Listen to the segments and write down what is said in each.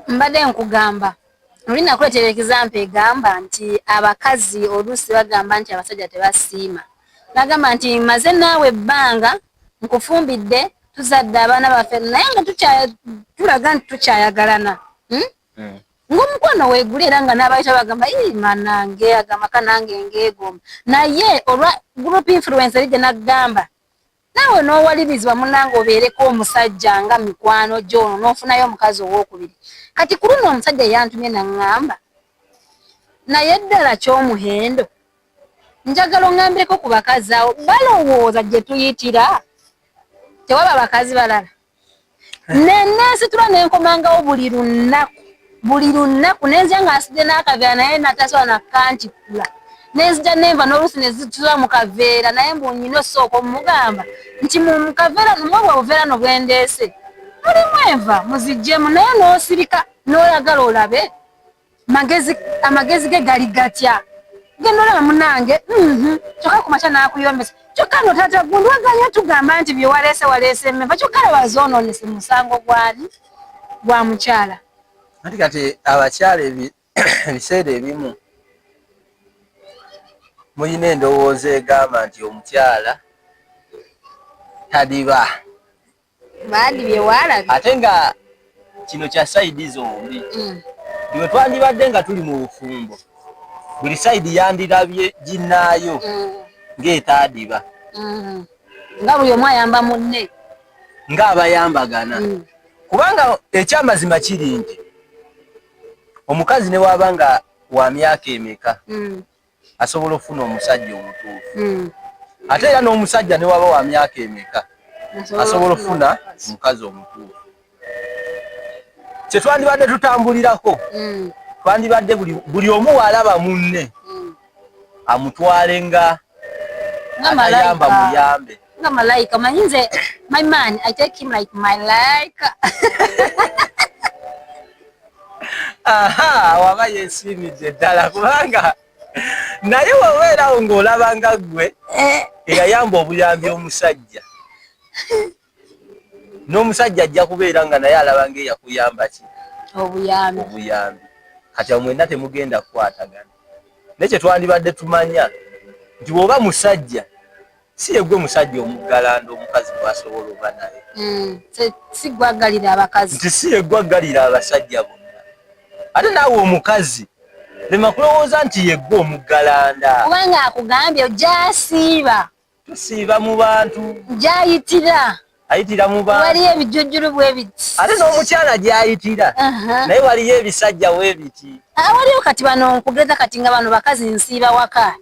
mbadde nkugamba oli nakuleetera example egamba nti abakazi oluusi bagamba nti abasajja tebasiima. Nagamba nti maze naawe ebbanga nkufumbidde tuzadde abaana baffe naye nga tulaga nti tukyayagalana. Ng'omukwano weeguli era nga n'abayita bagamba manange agamaka nange ngeegomba. Naye olwa group influence eri gye naggamba naawe n'owalirizibwa munnange obeereko omusajja nga mikwano gy'ono n'ofunayo omukazi owookubiri. Kati ku luno omusajja yantumye naŋŋamba naye ddala ky'omuhendo njagala oŋŋambireko ku bakazi awo balowooza gye tuyitira tewaba bakazi balala. Neneesitula n'enkomangawo buli lunaku nenzija ng'asidde n'akaveera naye natasobola nakantikula nenzija nenva n'oluusi ne zitula mu kaveera naye mbu nnyina osooka omugamba nti mu kaveera mwebwe obuveera no bwendeese mulimu enva muziggyemu naye n'osirika n'oyagala olabe amagezi ge gali gatya. Genda olaba munnange kyokka ku makya n'akuyombesa kyokka no taata gundi waganya tugamba nti bye waleese emmenva kyokka laba zoonoonese musango gwani gwa mukyala. Ati kati abakyala ebiseera ebimu mulina endowooza egamba nti omukyala tadiba baadibye waalabye ate nga kino kya sayidi zombi. Bwe twandibadde nga tuli mu bufumbo buli sayidi yandirabye ginnaayo ng'etaadiba nga buli omu ayamba munne ng'abayambagana. Kubanga ekyamazima kiri nti omukazi ne waba nga wa myaka emeka asobola okufuna omusajja omutuufu. Ate era n'omusajja ne waba wa myaka emeka asobola okufuna omukazi omutuufu. Kye twandibadde tutambulirako twandibadde buli omu walaba munne amutwale nga ayamba muyambe nga malayika. Manyi nze my man I take him like my like. Aha, waba yesimidde ddala kubanga naye wabeerawo ng'olaba nga ggwe eyayamba obuyambi omusajja n'omusajja ajja kubeera nga naye alaba ng'eyakuyamba ki obuyambi. Kati awo mwenna temugenda kukwatagana. Naye kye twandibadde tumanya nti bw'oba musajja si ye gwe musajja omuggalanda omukazi bw'asobola oba naye si gwaggalira abakazi nti si ye gwaggalira abasajja bonna. Ate naawe omukazi lema kulowooza nti ye gwe omuggalanda kubanga akugambye ojasiiba tusiiba mu bantu gyayitira ayitira mu bantu waliyo ebijjujjulu bwe biti ate n'omukyala gyayitira naye waliyo ebisajja bwe biti. Waliyo kati bano nkugeza kati nga bano bakazi nsiiba waka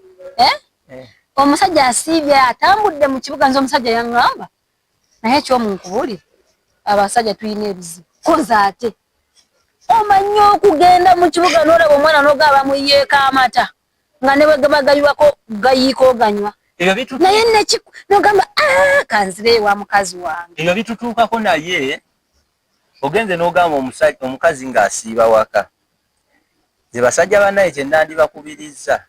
omusajja asiibye atambudde mu kibuga nze omusajja yaŋŋamba naye ekyomunkubuli abasajja tulina ebizibu koza ate omanyi okugenda mu kibuga n'olaba omwana n'ogaba muyeeko amata nga ne bwe gaba gayiwako gayiika oganywa naye n'ogamba kanzire wa mukazi wange. Ebyo bitutuukako naye ogenze n'ogamba omukazi ng'asiiba waka. Ze basajja bannaye kye nandibakubiriza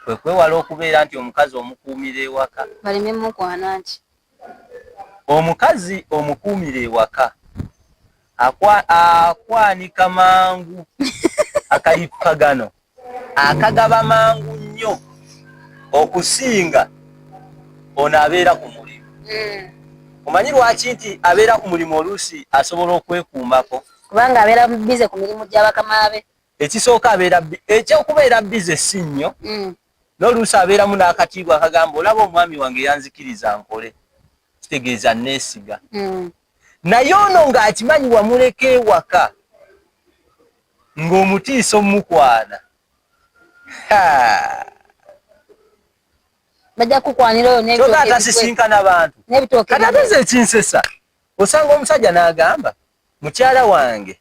kwe kwewala okubeera nti omukazi omukuumira ewaka baleme mukwana nti omukazi omukuumira ewaka akwanika mangu akayipagano akagaba mangu nnyo okusinga ono abeera ku mulimu. Omanyi lwaki nti abeera ku mulimu oluusi asobola okwekuumako kubanga abeera bize ku mirimu gy'abakama be. Ekisooka ekyokubeera bize si nnyo n'oluusi abeeramu n'akatiibwa akagamba olaba omwami wange yanzikiriza nkole kitegeeza neesiga. Naye ono ng'akimanyi wamuleka ewaka ng'omutiisa omukwana bajja kukwanira oyo n'ebitooke atasisinkana bantu. Kati ate nze ekinsesa osanga omusajja n'agamba mukyala wange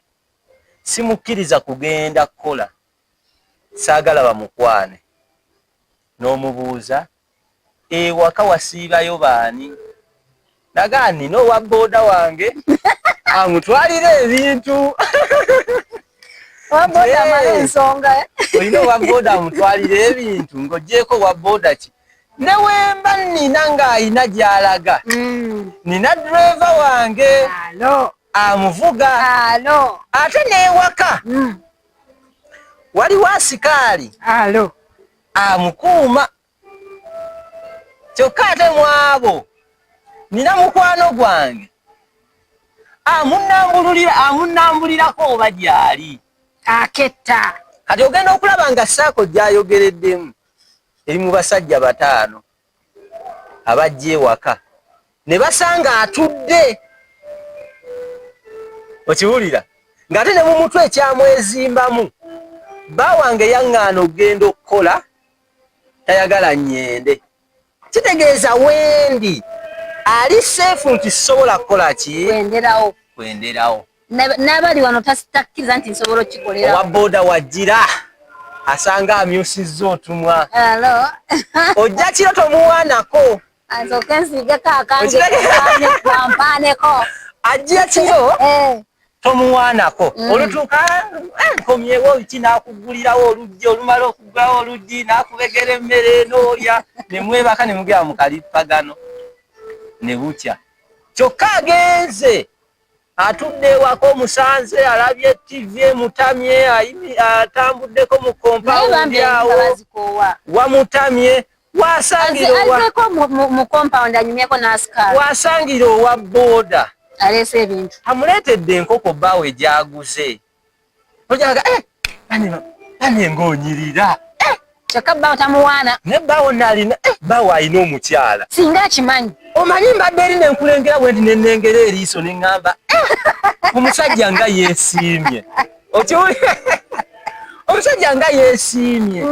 simukkiriza kugenda kukola saagala bamukwane. N'omubuuza ewaka wasiibayo baani? Nagaa nina owa booda wange amutwalira ebintu. Owa booda amala ensonga olina owa booda amutwalira ebintu ng'oggyeko owa booda ki ne wemba nina ng'ayina gy'alaga nina driver wange amuvuga. Alo. Ate n'ewaka waliwo asikaali amukuuma. Kyokka ate mu abo nina mukwano gwange amunnambulirako oba gyali aketta. Kati ogenda okulaba nga Ssaako gy'ayogereddemu eri mu basajja 5 abajja ewaka ne basanga atudde. Okiwulira ng'ate ne mu mutwe ekyamwezimbamu bba wange yaŋŋaana okugenda okukola tayagala nnyende. Kitegeeza wendi ali seefu nti sobola kukola ki? Kwenderawo. N'abali wano takkiriza nti nsobola okkikolerawo. Owa booda wajjira asanga amyusizza otumwa. Ojja kiro tomuwaanako. Ansooke nsiigeko akange kampaneko. Ajja kiro tomuwaanako. Olutuuka nkomyewo ki n'akugulirawo oluggi, olumala okugulawo oluggi n'akubegera emmere n'olya ne mwebaka ne mugera mu kalippagano ne bukya. Kyokka agenze atudde ewaka omusanze alabye TV emutamye atambuddeko mu compound awo wamutamye wasangire owa booda amuleetedde enkoko bbaawe gyaguze. Ojaga ane ng'onyirira kyokka bbaawo tamuwaana ne bbaawo naalina bbaawo alina omukyala singa akimanyi. Omanyi mbadde eri nenkulengera bwe nti nennengera eriiso ne ŋŋamba omusajja nga yeesiimye. Okiwulira? Omusajja nga yeesiimye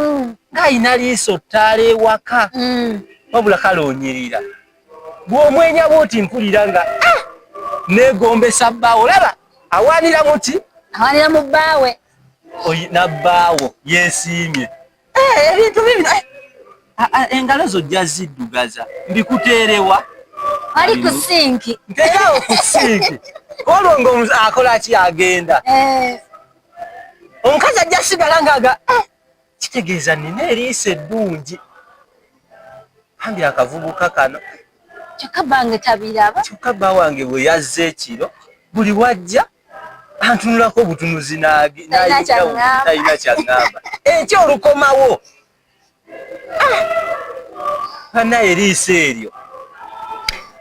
ng'ayina liiso ttaala ewaka wabula kale onyirira. Bw'omwenya bw'oti mpulira nga neegombesa bbaawo. Olaba awaanira muti? Awaanira mu bbaawe. Oyina bbaawo yeesiimye. Ebintu bibino engalo zo jja ziddugaza mbikuteerewa. Ali ku sinki. Nteerawo ku sinki. Olwo ng'akola ki agenda. Omukazi ajja sigala ng'aga kitegeeza nina eriiso eddungi. Bambi akavubuka kano. Kyokka bange tabiraba. Kyokka bba wange bwe yazza ekiro buli wajja antunulako obutunuzi talina kyaŋŋamba. Ekyo olukomawo. Banaye eriiso eryo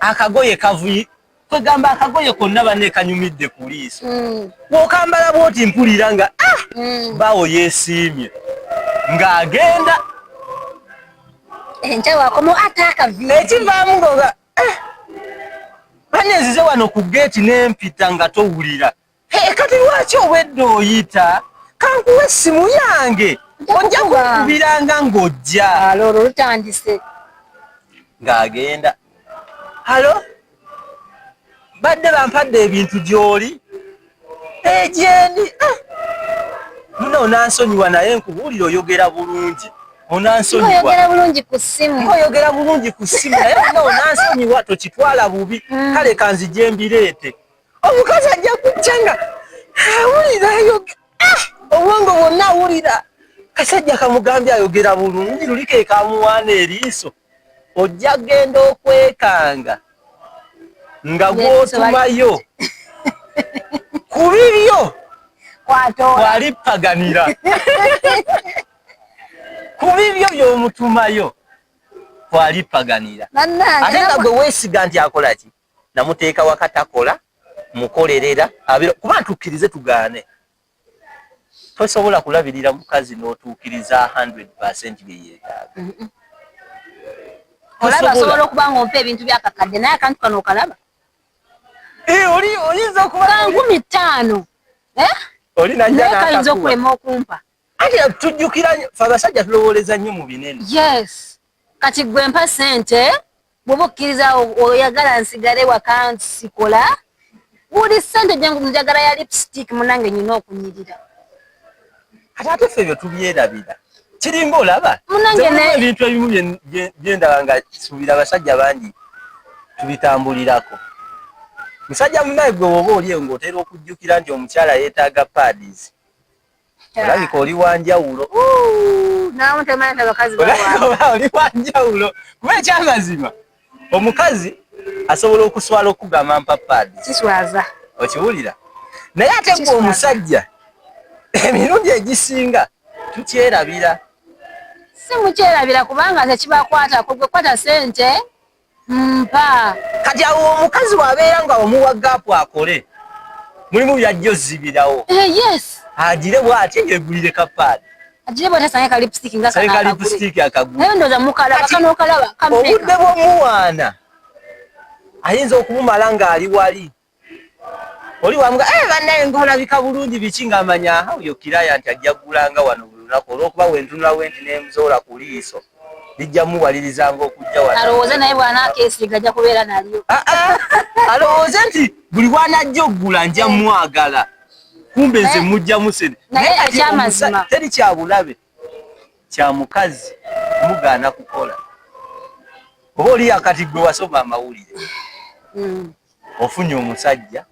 akagoye kavuyi kwegamba akagoye konna banne kanyumidde ku liiso. Bw'okambala bw'oti mpulira nga bbaawo yeesiimye ng'agenda. Enkyawaakomo ate akaviiri. Ekivaamu ngoga banne nzize wano ku geeti n'empita nga towulira. Kati lwaki obwedde oyita kankuwa essimu yange ojja kunkubiranga ng'ojja. Olwo lutandise. Ng'agenda. Halo? Badde bampadde ebintu gy'oli? Gyendi. Muna onansonyiwa naye nkubuulira oyogera bulungi. Onansonyiwa. Oyogera bulungi ku ssimu. Oyogera bulungi ku ssimu naye muna onansonyiwa tokitwala bubi. Kale kanzije mbireete. Omukazi ajja kujja nga awulira obwongo bwonna awulira. Kasajja kamugambye ayogera bulungi lulike kamuwaana eriiso. Ojja genda okwekanga nga gw'otumayo ku bibyo kwalippaganira. Ku bibyo by'omutumayo kwalippaganira. Ate nga gwe weesiga nti akola ki? Namuteeka wakatakola mukolerera kuba ntukkirize tugaane. Tosobola kulabirira mukazi n'otuukiriza 100% bye yeetaaga. Olaba osobola okuba ng'ompa ebintu byakakadde naye akantu kano okalaba. Oyinza okuba ka 5,000. Naye kayinza okulema okumpa. Ate tujjukira fe abasajja tulowooleza nnyo mu binene. Yes. Kati gwe mpa ssente bw'oba okkiriza oyagala nsigale waka nsikola. Buli ssente njagala ya lipstick munange nyina okunyirira. Ate ffe ebyo tubyerabira. Kiringa olaba. Ebintu ebimu byendaba nga suubira abasajja bangi tubitambulirako. Musajja munaye gwe oba oli ng'otera okujjukira nti omukyala yeetaaga pads. Olabika oli wanjawulo. Naawe temanyi abakazi oli wanjawulo. Kuba ekyamazima omukazi asobola okuswala okugamba mpa pads. Kiswaza. okiwulira naye ate gwe omusajja emirundi egisinga tukyerabira si mukyerabira kubanga nze kibakwata gwe kwata sente mpa kati awo omukazi wabeera nga omuwa gaapu akole mulimu byajjo zibirawo yes agire bw'ati yegulire kapaadi agire bw'ati asange ka lipstick nga akagule naye ndooza mukalaba kano okalaba obudde bw'omuwaana ayinza okumumala ng'ali wali oli wamuga bannaye ng'olabika bulungi biki ng'amanya oyo kiraya nti ajja kugulanga wano buli lunaku olw'okuba wentunula wenti n'emuzoola ku liiso lijja muwalirizanga okujja wano alowooze naye bw'anaakeesiga ajja kubeera nalyo alowooze nti buli bw'anajja okugula nja mwagala kumbe nze mujjamu sente naye ekyamazima teri kyabulabe kya mukazi mugaana kukola oba oli akati gwe wasoma amawulire ofunye omusajja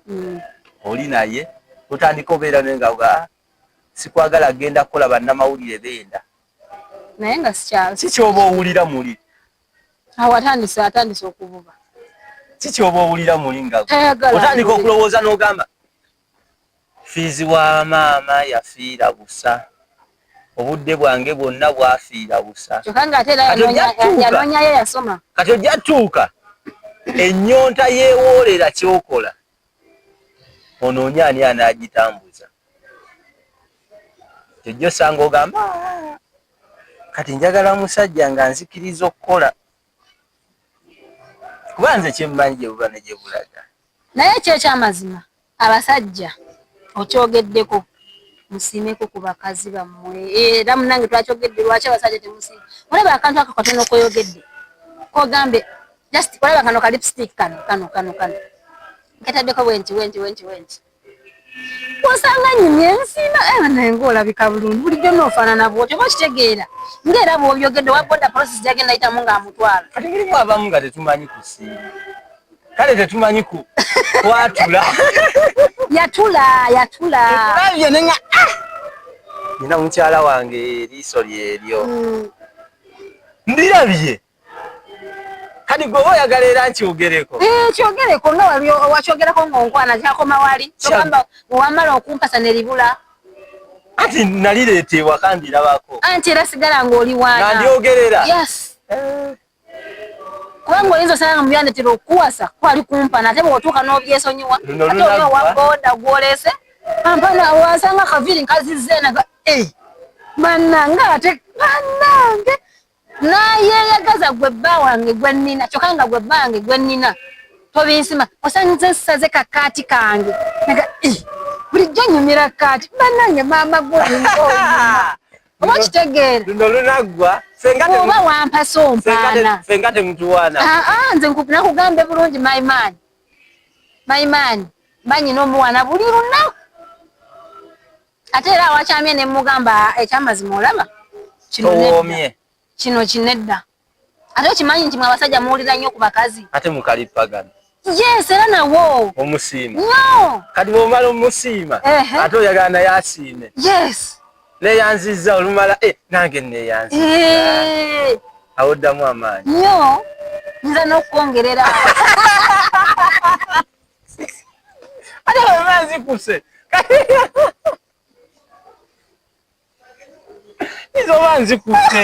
oli naye otandika obeera nenga sikwagala genda kukola bannamawulire benda naye nga sikyalo si kyoba owulira muli awo atandise okuvuba si kyoba owulira muli nga otandika okulowooza n'ogamba fiizi wa maama yafiira busa obudde bwange bwonna bwafiira busa kyokka ng'ate era yanoonyayo yasoma kati ojja tuuka ennyonta yeewoolera kyokola onoonya ani anaagitambuza ejjo osanga ogamba kati njagala musajja nga nzikiriza okukola kuba nze kyemmanyi gye buba ne gye bulaga naye ekyekyamazima abasajja okyogeddeko musiimeko ku bakazi bammwe era munange twakyogedde lwaki abasajja temusiima olaba akantu ako katono koyogedde kogambe just olaba kano ka lipstick kano nketaddeko bwenti osanga nyimye ensiina naye ng'olabika bulungi bulijjo n'ofaanana bwoti oba kitegeera ng'era bw'obyogedde wabodda process gyagenda ayitamu ng'amutwala kati ngirimu abamu nga tetumanyi kusiima kale tetumanyi kwatula yatula olabye nenga nina mukyala wange eriiso lyeryo ndirabye kati gwe oba oyagala era nkyogereko kyogereko nga wakyogerako ng'onkwana kyakoma wali ogamba wamala okumpasa ne libula anti nalireeta ewaka ndirabako anti era sigala ng'oli waana nga ndyogerera yes kubanga oyinza osanga mu byandetera okuwasa kwali kumpana ate bw'otuuka n'obyesonyiwa ate oli owaboda gw'oleese ampana wasanga akaviri nkazizze naga bannange ate bannange nayeeyagaza gwe bba wange gwe nnina kyokka nga gwe bba wange gwe nnina tobinsima osanze saze kakaati kange naga bulijjo nyumira kaati bannange maama gwolinkoonyuma oba kitegeera luno lunaggwa oba wampasa ompaana fenga temutuwaana nze nakugambe bulungi mayimaani banyina omuwaana buli lunaku ate era awakyamye ne mugamba ekyamazima olaba kino kinedda ate okimanyi nti mwe abasajja muwulira nnyo ku bakazi ate mukalipagano yes era nawo omusiima no kati bw'omala omusiima ate oyagala naye asiime yes neyanzizza olumala nange neyanzizza awo oddamu amaanyi nnyo nza n'okwongerera ate bwema nzikuse izo oba nzikuse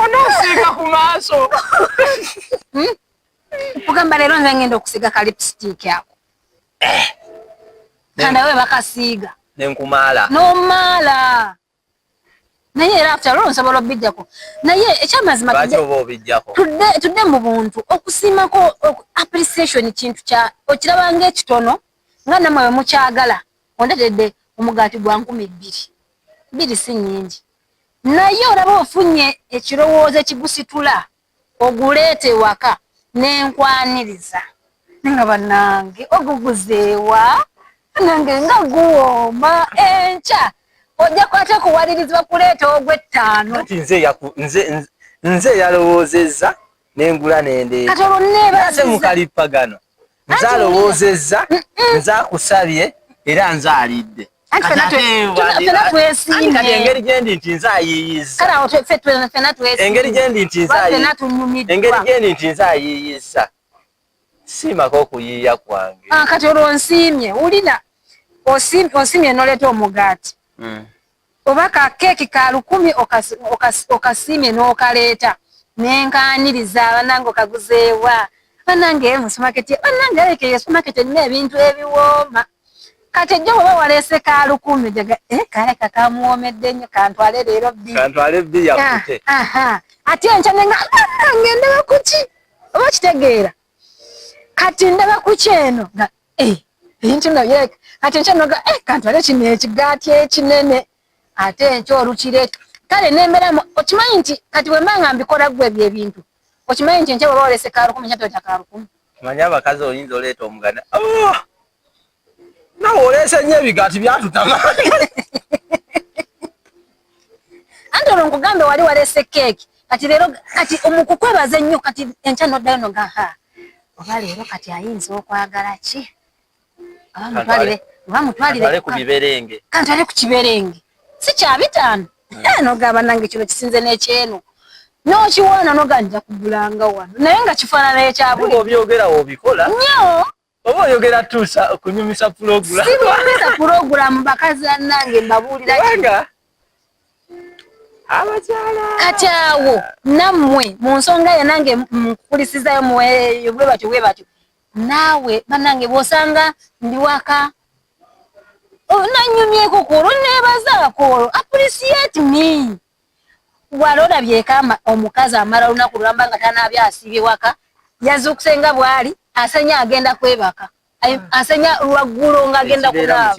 onoosiika ku maaso ogamba leero nze ngenda okusiga ka lipstick ako kandawe bakasiiga nenkumaala n'omaala naye era after all nsobola obijjako naye ekyamazima tudde mu buntu okusiimako appreciation kintu kya okiraba ng'ekitono nga nammwe we mukyagala ondetedde omugaati gwa 2,000 si nnyingi naye olaba ofunye ekirowoozo ekigusitula oguleete waka n'enkwaniriza nga bannange oguguzeewa nange nga guwooma enkya ojja kwate kuwalirizibwa kuleeta ogw'ettaano kati nze yalowoozezza n'engula n'endeeta kati olwo neebaziza mukalipagano nze alowoozezza nze akusabye era nze alidde kati engeri gyendi nti nze ayiiyizza engeri gyendi nti nze ayiiyizza Sima ko kuyiya kwange. Kati olonsimye ulina osimye noleta omugati. Oba ka keki ka 10 okasimye n'okaleta nenkaniriza abanange okaguzeewa banange mu supermarket banange aleke supermarket ne ebintu ebiwooma kati jjo baba walese ka 10 jaga kale kakamuwomedde nnyo kantwale leero bbi yakute ate enkya nange ndaba kuki oba kitegeera kati ndaba kuki eno nga ebintu nga bireka kati enkya noga kantwale kino ekigaati ekinene ate enkya olukireeta kale nembeeramu okimanyi nti kati bwe mbanga mbikola gwe ebintu okimanyi nti enkya baba walese ka 10 kyatota ka 10 manya abakazi oyinza oleeta omugana nawe oleese nnyo ebigaati byatutama anti olwo nkugambe wali walese keeki kati leero kati omukukwebaza ennyo kati enkya noddayo noga oba leero kati ayinza okwagala ki oba mutwalire ku biberenge kantwale ku kiberenge si kya 5 nogamba nange kino kisinze n'ekyeno n'okiwaana noga nja kugulanga wano naye nga kifaanana ekyabuli obyogera obikola nnyo oba oyogera tuusa okunyumisa pulogulamu sinyumisa pulogulamu bakazi annange mbabuulira kibanga abakyala kati awo nammwe mu nsonga ye nange nkukulisizayo muweeyo bwe batyo naawe bannange bw'osanga ndi waka nanyumyeko kwolwo neebazaako olwo appreciate me wali olabyeko omukazi amala olunaku lulamba nga tanaabya asiibye waka yazuukuse nga bw'ali asenya agenda kwebaka asenya lwaggulo ng'agenda kunaaba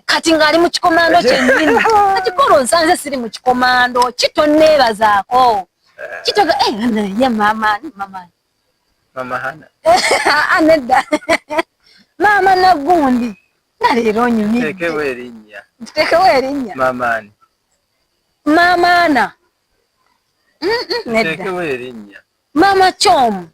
kati ng'ali mu kikomando kyennyini kati kolo nsanze siri mu kikomando kitonneebazaako kitoga ye maamaani nedda maama nagundi nga leero onyumidde tutekewo erinnya maamaana nedda maama kyomu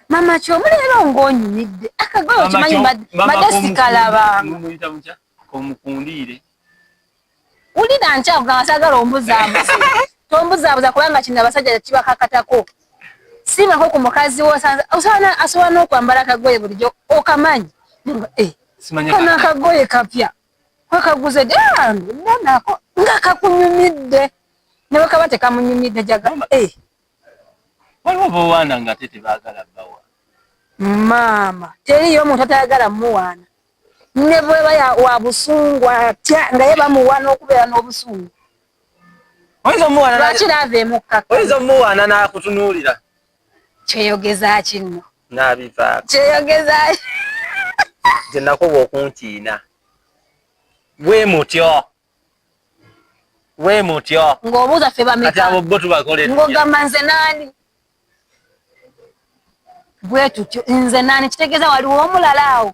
mama kyomu leero ng'onyumidde akagoye okimanyi mbadde sikalabanga ulira nkyakugamba saagala ombuzaabuze tombuzaabuza kubanga kino abasajja kibakakatako simako ku mukazi wo asobola n'okwambala akagoye bulijjo okamanyi kano akagoye kapya wekaguze nako nga kakunyumidde ne bwekaba tekamunyumidde jaga waliwo bowaana nga te tebaagala bawa maama teriyo omuntu atayagala muwaana ne bweba wa busungu atya nga ye bamuwaana okubeera n'obusungu lwaki laava emukkaka oyinza omuwaana n'akutunuulira kyeyogeza kinno n'abivaako kyeyogeza nze nakoba okunkiina bwe mutyo ng'obuuza ffe kati abo bo tubakoledde ng'ogamba nze naani bwe tutyo nze naani kitegeeza waliwo omulala awo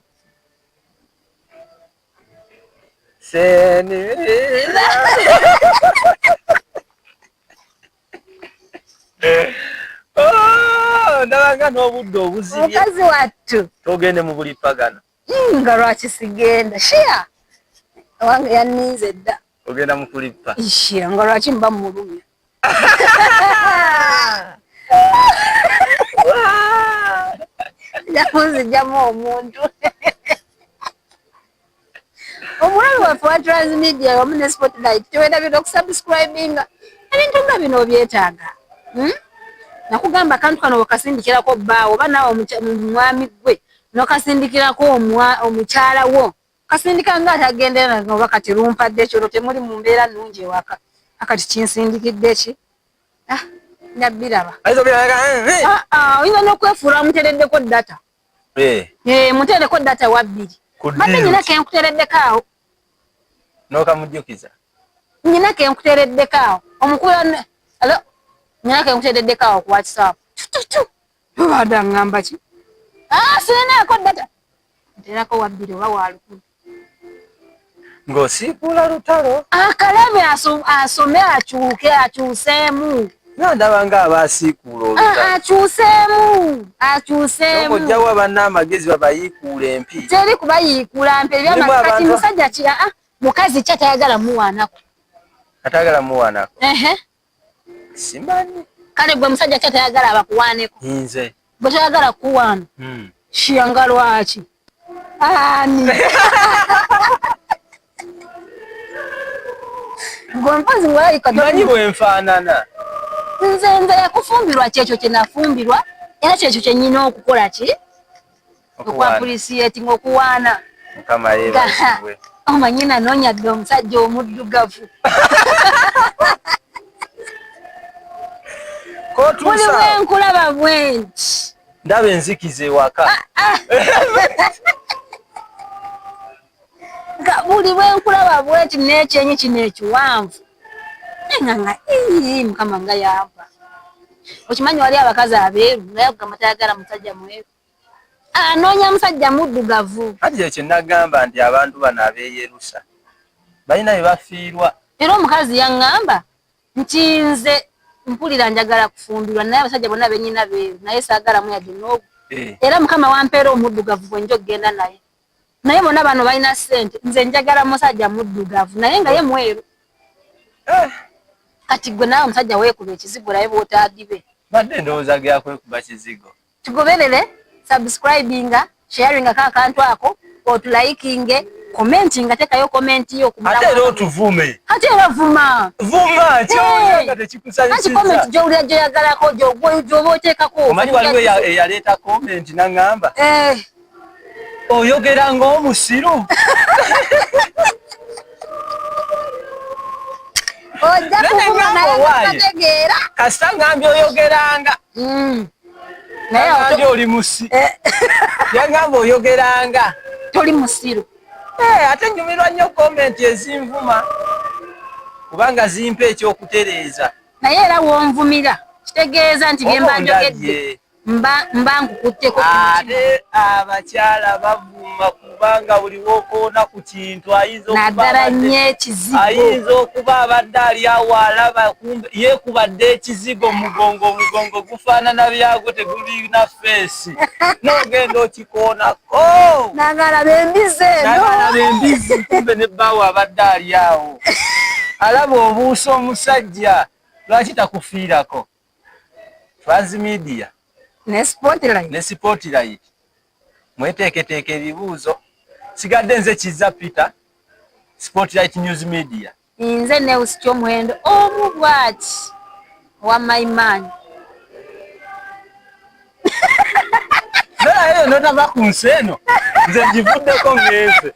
ndabanga n'obudde obuzibye mukazi wattu togende mu buli pagano nga lwaki sigenda shia wange yanninze dda ogenda mu kulipa shia nga lwaki mba mulumya jakunzijjamu omuntu omulabi waffe wa transmedia wamu ne spotlight tewendabira okusubscribinga ebintu nga bino obyetaaga nakugamba akantu kano wakasindikirako bbaawo oba naawe mwami gwe nokasindikirako omukyala wo kasindika nga atagendera oba kati lumpadde kyolwo temuli mu mbeera nnungi ewaka akati kinsindikidde ki nabbiraba oyinza n'okwefuula mutereddeko data muteereko data wabbiri badde nyina kenkutereddeko awo n'okamujjukiza nyina kenkutereddeko awo omukula nyina kenkutereddeko awo ku whatsapp obadde aŋŋamba ki sirinaako data nteerako wabbiri oba walukumi ng'osiikuula lutalo akalabi asome akyuseemu ndaba nga abaasiikuula akyuseemu ojjawa bannaamagezi babayiikuula empi teri kubayiikuula mpi kati musajja kira mukazi ki atayagala muwaanako simanyi Kale gwe musajja kyatayagala abakuwaaneko. Nze. Bwe toyagala kuwaana. Shiyanga lwaki? Ani. Gwe mpozi mwalika. Manyi bwe nfaanana. Nze yakufumbirwa kyekyo kye nafumbirwa era kyekyo kye nnina okukola ki? Okwapulisiyeti ng'okuwaana. Mukama yeebazibwe. Omanyi nanoonya dde omusajja omuddugavu. Buli bwe nkulaba bwe nti. Ndaba enzikiza ewaka. Buli bwe nkulaba bwe nti n'ekyenyi kino ekiwanvu. Nga Mukama nga yava. Okimanyi wali abakazi abeeru naye okugamba tayagala musajja mweru. Anoonya musajja muddugavu. Kati ekyo nagamba nti abantu bano abeeyerusa balina bye bafiirwa. Era omukazi yaŋŋamba nti nze mpulira njagala kufumbirwa naye abasajja bonna bennyina beeru naye saagalamu yadde n'ogu. Era Mukama wampeera omuddugavu bwe nja okgenda naye. Naye bonna bano balina ssente nze njagala musajja muddugavu naye nga ye mweru. Kati gwe naawe omusajja weekuba ekizigo naye bw'otaadibe. Badde ndowooza ge yakwekuba kizigo. Tugoberere, subscribinga, sharinga akantu ako, otulaikinge, commentinga tekayo komenti yo kumulamu. Ate era otuvume. Ate era vuma. Vuma, ky'oyagala tekikusanyusiza. Kati comment gy'owulira gyoyagalako gy'oba oteekako. Omanyi waliwo eyaleeta comment n'aŋŋamba. Oyogera ng'omusiru. Ojja kuvuma naye ng'otategeera. Kasita ngambye oyogeranga. Naye ngambye oli musi. Yangamba oyogeranga. Toli musiru. Ate nyumirwa nnyo komenti ezinvuma. Kubanga zimpa ekyokutereeza. Naye era wonvumira. Kitegeeza nti bye mba njogedde. Mba nkukutteko. Ate abakyala bavuma kubanga buli w'okoona ku kintu naddala nnyo ekizigo. Ayinza okuba abadde ali awo alaba yeekubadde ekizigo mugongo gufaanana byagwo tegulina feesi. N'ogenda okikoonako. Nagala bembize eno. Nagala bembizi kumbe ne bbaawo abadde ali awo. Alaba obuusa omusajja lwaki takufiirako. Transmedia. Ne Spotlight. Ne Spotlight. Mweteeketeeka ebibuuzo. Sigadde nze Kizza Peter. Spotlight News Media. Nze Neus Kyomwendo omu bw'ati wa Maimani. Naye notava ku nsi eno. Nze ngivuddeko ng'ense.